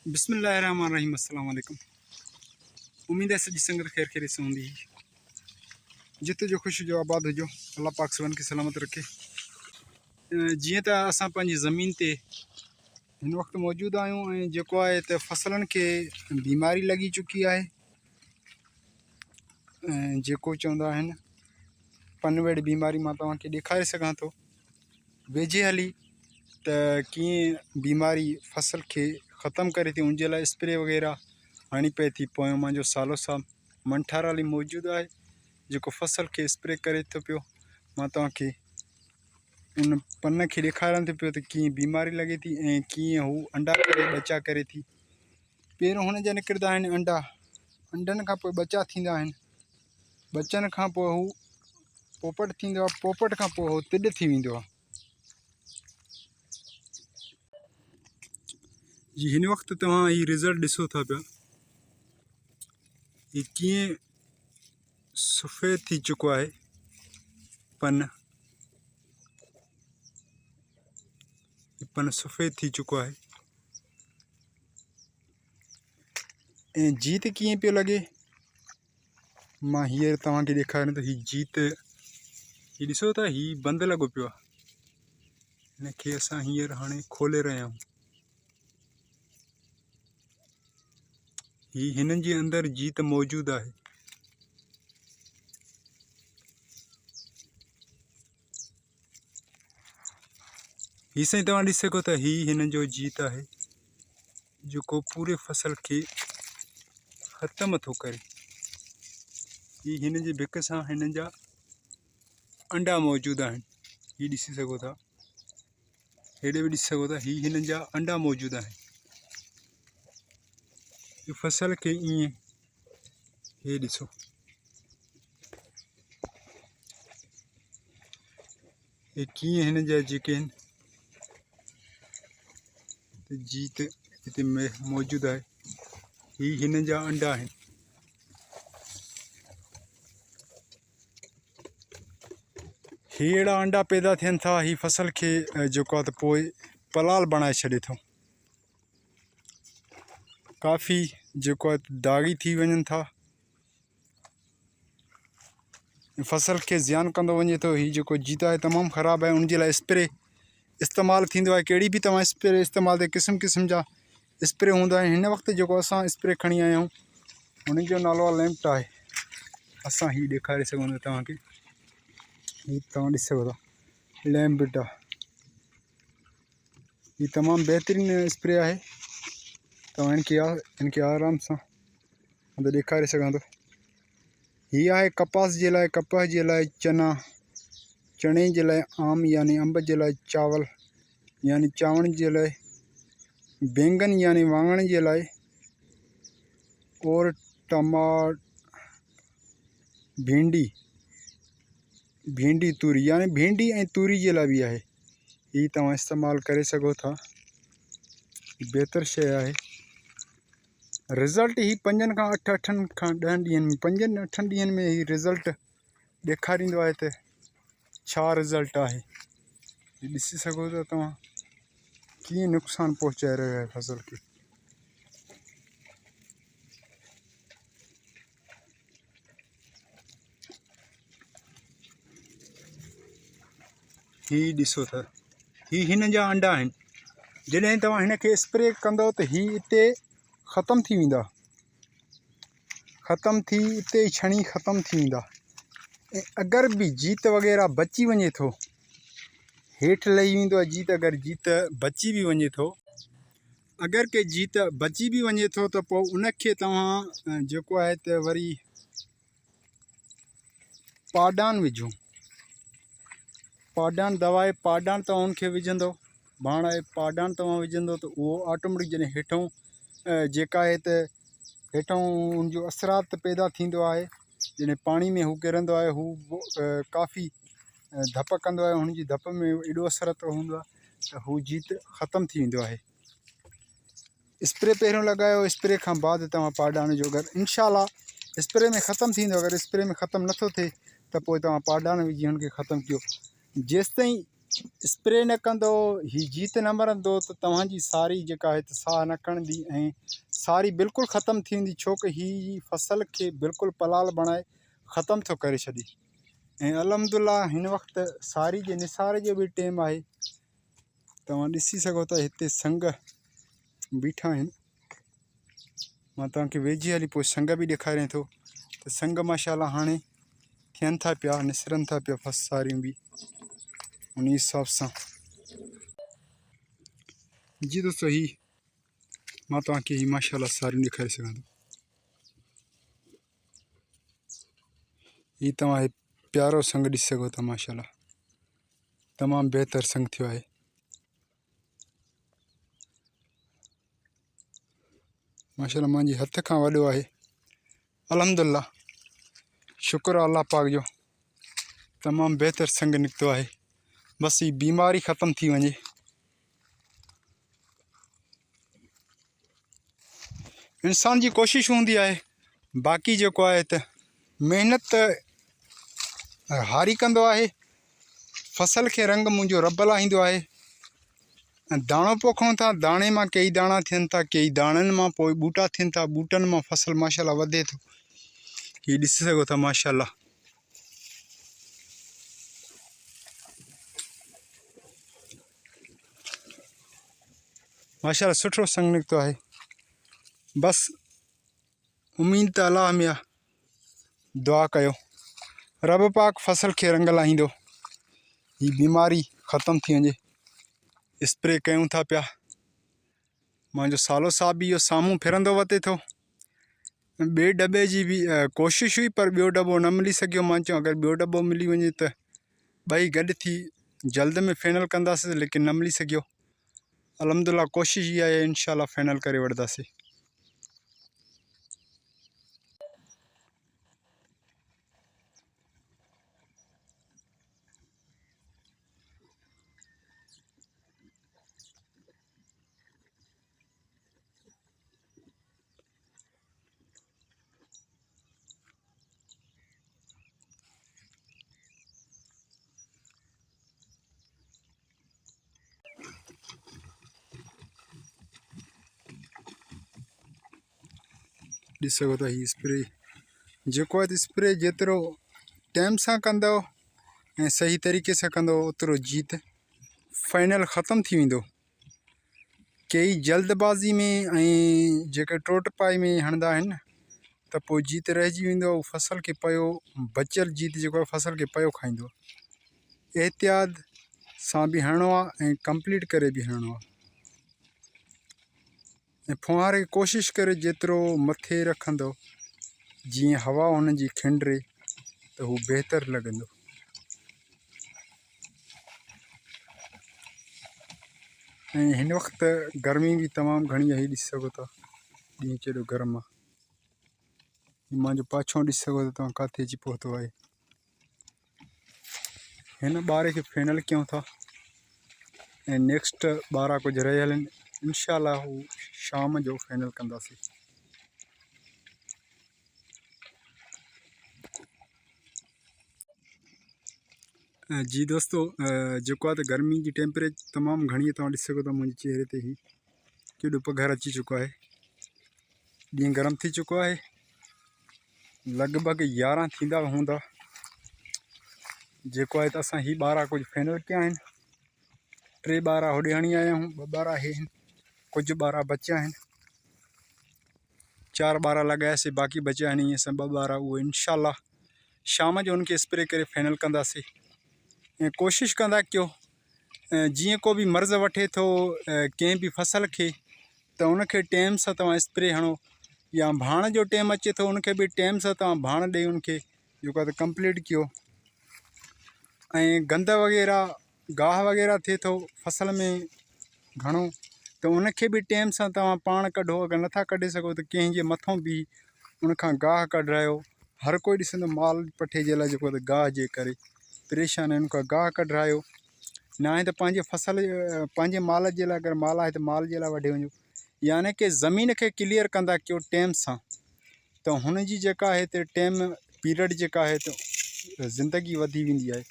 बिस्मिल्लाहिर्रहमानिर्रहीम। अस्सलाम वालेकुम। उम्मीद है सॼी संगत ख़ैर ख़ैरियत से हूंदी। जिते जो ख़ुशि जो आबाद हुजो, अल्लाह पाक सभिनि खे सलामत रखे। जीअं त असां पंहिंजी ज़मीन ते हिन वक़्तु मौजूदु आहियूं ऐं जेको आहे त फ़सलनि खे बीमारी लॻी चुकी आहे, जेको चवंदा आहिनि पनवेड़ बीमारी। मां तव्हांखे ॾेखारे सघां थो वेझे हली त कीअं बीमारी फ़सल खे ख़तमु करे थी। उन जे लाइ स्प्रे वग़ैरह हणी पए थी। पोयों मुंहिंजो सालो साल मंठाराली मौजूदु आहे जेको फ़सल खे स्प्रे करे थो पियो। मां तव्हांखे उन पन खे ॾेखारियां थो पियो त कीअं बीमारी लॻे थी ऐं कीअं हू अंडा करे ॿचा करे थी। पहिरियों हुन जा निकिरंदा आहिनि अंडा, अंडनि खां पोइ ॿचा थींदा आहिनि, ॿचनि खां पोइ हू पोपट थींदो आहे, पोपट खां पोइ हू तिॾ थी वेंदो आहे। जी हिन वक़्तु तव्हां हीउ रिज़ल्ट ॾिसो था पिया, हीउ कीअं सफ़ेद थी चुको आहे पन सफ़ेद थी चुको आहे ऐं जीत कीअं पियो लॻे। मां हींअर तव्हांखे ॾेखारियां थो। हीउ जीत हीउ ॾिसो था, हीउ बंदि लॻो पियो आहे। हिनखे असां हींअर हाणे खोले रहिया आहियूं। हीउ हिननि जे अंदरि जीत मौजूदु आहे। हीउ साईं तव्हां ॾिसी सघो था, हीउ हिननि जो जीत आहे जेको पूरे फ़सल खे ख़तमु थो करे। हीउ हिन जे भिक सां हिननि जा अंडा मौजूदु आहिनि। हीउ ॾिसी सघो था, हेॾे बि ॾिसी सघो था, हीउ हिननि जा अंडा मौजूदु आहिनि। हीउ फ़सल खे ईअं हे ॾिसो, हे कीअं हिन जा जेके आहिनि जीत हिते मौजूदु आहे। हीउ हिन जा अंडा आहिनि। हीअ अहिड़ा अंडा पैदा थियनि था, हीअ फ़सल खे जेको आहे त पोइ पलाल बणाए छॾे थो। काफ़ी जेको आहे दागी थी वञनि था, फ़सल खे ज़ियान कंदो वञे थो। हीउ जेको जीत आहे तमामु ख़राबु आहे। उन जे लाइ स्प्रे इस्तेमालु थींदो आहे। कहिड़ी बि तव्हां स्प्रे इस्तेमालु ते क़िस्म क़िस्म जा स्प्रे हूंदा आहिनि। हिन वक़्तु जेको असां स्प्रे खणी आया आहियूं हुन जो नालो आहे लैम्प्ट आहे। असां हीउ ॾेखारे सघूं था तव्हांखे, हीउ तव्हां ॾिसी सघो था, लैम्प्ट आहे। हीउ तमामु बहितरीनु स्प्रे आहे। तव्हां हिनखे आराम सां ॾेखारे सघां थो। हीअ आहे कपास जे लाइ, कपह जे लाइ, चणे जे लाइ, आम यानी अंब जे लाइ, चावल यानी चांवरनि जे लाइ, बैंगन यानी वाङण जे लाइ, और भिंडी तूरी यानी भिंडी ऐं तूरी जे लाइ बि आहे। हीअ तव्हां इस्तेमालु करे सघो था। बहितर शइ आहे। रिज़ल्ट ही 5 खां 8 खां 10 ॾींहंनि में, 5-8 ॾींहंनि में ही रिज़ल्ट ॾेखारींदो आहे त छा रिज़ल्ट आहे। ॾिसी सघो था तव्हां कीअं नुक़सानु पहुचाए रहियो आहे फ़सल खे। हीउ ॾिसो था, हीउ हिन जा अंडा आहिनि। जॾहिं तव्हां हिनखे स्प्रे कंदव त हीउ हिते ख़तमु थी वेंदा, ख़तमु थी हिते ई छणी ख़तमु थी वेंदा। ऐं अगरि बि जीत वग़ैरह बची वञे थो, हेठि लही वेंदो आहे जीत। अगरि जीत बची बि वञे थो, अगरि के जीत बची बि वञे थो त पोइ उनखे तव्हां जेको आहे त वरी पाडान विझो। पाडान दवाए पाडान तव्हां उनखे विझंदव, भाण आहे पाडान तव्हां विझंदव त उहो ऑटोमेटिक जॾहिं हेठों जेका आहे त हेठों उनजो असरात पैदा थींदो आहे। जॾहिं पाणी में हू किरंदो आहे, हू काफ़ी धप कंदो आहे। हुनजी धप में एॾो असरत हूंदो आहे त हू जीत ख़तमु थी वेंदो आहे। स्प्रे पहिरियों लॻायो, स्प्रे खां बाद तव्हां पाडान जो अगरि इंशाअल्लाह स्प्रे में ख़तमु थींदो, अगरि स्प्रे में ख़तमु नथो थिए त पोइ तव्हां पाडान विझी हुनखे ख़तमु कयो। जेसिताईं स्प्रे न कंदो ही जीत न मरंदो त तव्हांजी सारी जेका आहे साह न खणंदी ऐं सारी बिल्कुलु ख़तमु थी वेंदी, छो कि ही फसल खे बिल्कुलु पलाल बणाए ख़तमु थो करे छॾे। ऐं अल्हम्दुलिल्लाह हिन वक़्तु सारी जे निसार जो बि टाइम आहे। तव्हां ॾिसी सघो था हिते संग बीठा आहिनि। मां तव्हांखे वेझी हली पोइ संग बि ॾेखारियां थो त संग माशाल्लाह हाणे थियनि था पिया, निसरनि था पिया सारियूं बि उन हिसाब सां। जी दोस्तों, ही मां तव्हांखे ही माशाल्लाह सारियूं ॾेखारे सघां थो। ही तव्हां प्यारो संग ॾिसी सघो था, माशाल्लाह तमामु बहितर संग थियो आहे। माशाल्लाह मुंहिंजे हथ खां वॾो आहे। अल्हम्दुलिल्लाह, शुक्र आहे अल्लाह पाक जो, तमामु बहितर संग निकितो आहे। बस ही बीमारी ख़त्म थी वञे। इंसान जी कोशिश हूंदी आहे, बाक़ी जेको आहे त महिनत हारी कंदो आहे। फसल खे रंग मुंहिंजो रब लाहींदो आहे। ऐं दाणो पोखूं था, दाणे मां कई दाणा थियनि था, कई दाणनि मां पोइ ॿूटा थियनि था, ॿूटनि मां फसल माशाल्लाह वधे थो। ही ॾिसी सघो था माशाल्लाह। माशाल्लाह सुठो संग निकितो आहे। बसि उम्मीद त अलाह में आहे, दुआ कयो रब पाक फसल खे रंग लाहींदो, ही बीमारी ख़त्म थी वञे। स्प्रे कयूं था पिया। मुंहिंजो सालो साहब बि इहो साम्हूं फिरंदो वते थो। ॿिए दॿे जी बि कोशिशि हुई, पर ॿियो दॿो न मिली सघियो। मां चयो अगरि ॿियो दॿो मिली वञे त ॿई गॾु थी जल्द में फाइनल कंदासीं, लेकिन न मिली सघियो। अल्हम्दुलिल्लाह कोशिशि इहा आहे, इंशाल्लाह फाइनल करे वठंदासीं। ॾिसी सघो था ही स्प्रे जेको आहे त स्प्रे जेतिरो टाइम सां कंदव ऐं सही तरीक़े सां कंदव, ओतिरो जीत फाइनल ख़त्म थी वेंदो। कई जल्दबाज़ी में ऐं जेके टोट पाई में हणंदा आहिनि त पोइ जीत रहिजी वेंदो। फसल खे पियो बचियल जीत जेको आहे फसल खे पियो खाईंदो। एहतियात सां बि हणिणो आहे ऐं कंप्लीट करे बि हणिणो आहे। ऐं फुहारे कोशिशि करे जेतिरो मथे रखंदो, जीअं हवा हुन जी खिंडरे त हू बहितरु लॻंदो। ऐं हिन वक़्तु गर्मी बि तमामु घणी आहे। ॾिसी सघो था ॾींहुं केॾो गर्म आहे। मुंहिंजो पाछो ॾिसी सघो था तव्हां किथे अची पहुतो आहे। हिन ॿार खे फाइनल कयूं था ऐं नेक्स्ट ॿारहं कुझु रहियल आहिनि। इंशाल्लाह हू शाम जो फाइनल कंदासीं। जी दोस्तों, जेको आहे त गर्मी जी टेम्परेचर तमामु घणी आहे। तव्हां ॾिसी सघो था मुंहिंजे चेहरे ते ही केॾो पघर अची चुको आहे। ॾींहुं गरम थी चुको आहे। लॻभॻि 11 थींदा हूंदा। जेको आहे त असां ही ॿारहं कुझु फाइनल कया आहिनि। 3 ॿारहं होॾे हणी आया आहियूं, 2 ॿारहं हे आहिनि, कुझु ॿारहं बचिया आहिनि। 4 ॿारहं लॻायासीं, बाक़ी बचिया आहिनि। ईअं असां 2 ॿारहं उहे इंशाल्लाह शाम जो उनखे स्प्रे करे फाइनल कंदासीं। ऐं कोशिशि कंदा कयो, जीअं को बि मर्ज़ वठे थो कंहिं बि फसल खे, त उनखे टाइम सां तव्हां स्प्रे हणो। या भाण जो टाइम अचे थो, उनखे बि टाइम सां तव्हां भाण ॾेई उनखे जेको आहे त कंप्लीट कयो। ऐं गंद वग़ैरह गाह वग़ैरह थिए थो फसल में घणो, त उनखे बि टाइम सां तव्हां पाण कढो। अगरि नथा कढे सघो त कंहिंजे मथां बि उनखां गाह कढायो। हर कोई ॾिसंदो माल पठे जे लाइ जेको आहे त गाह जे करे परेशान आहिनि, उनखां गाह कढायो। न आहे त पंहिंजे फसल पंहिंजे माल जे लाइ, अगरि माल आहे त माल जे लाइ वठी वञो। यानी कि ज़मीन खे क्लियर कंदा कयो टाइम सां, त हुन जी जेका आहे त टाइम पीरियड जेका आहे त ज़िंदगी वधी वेंदी आहे।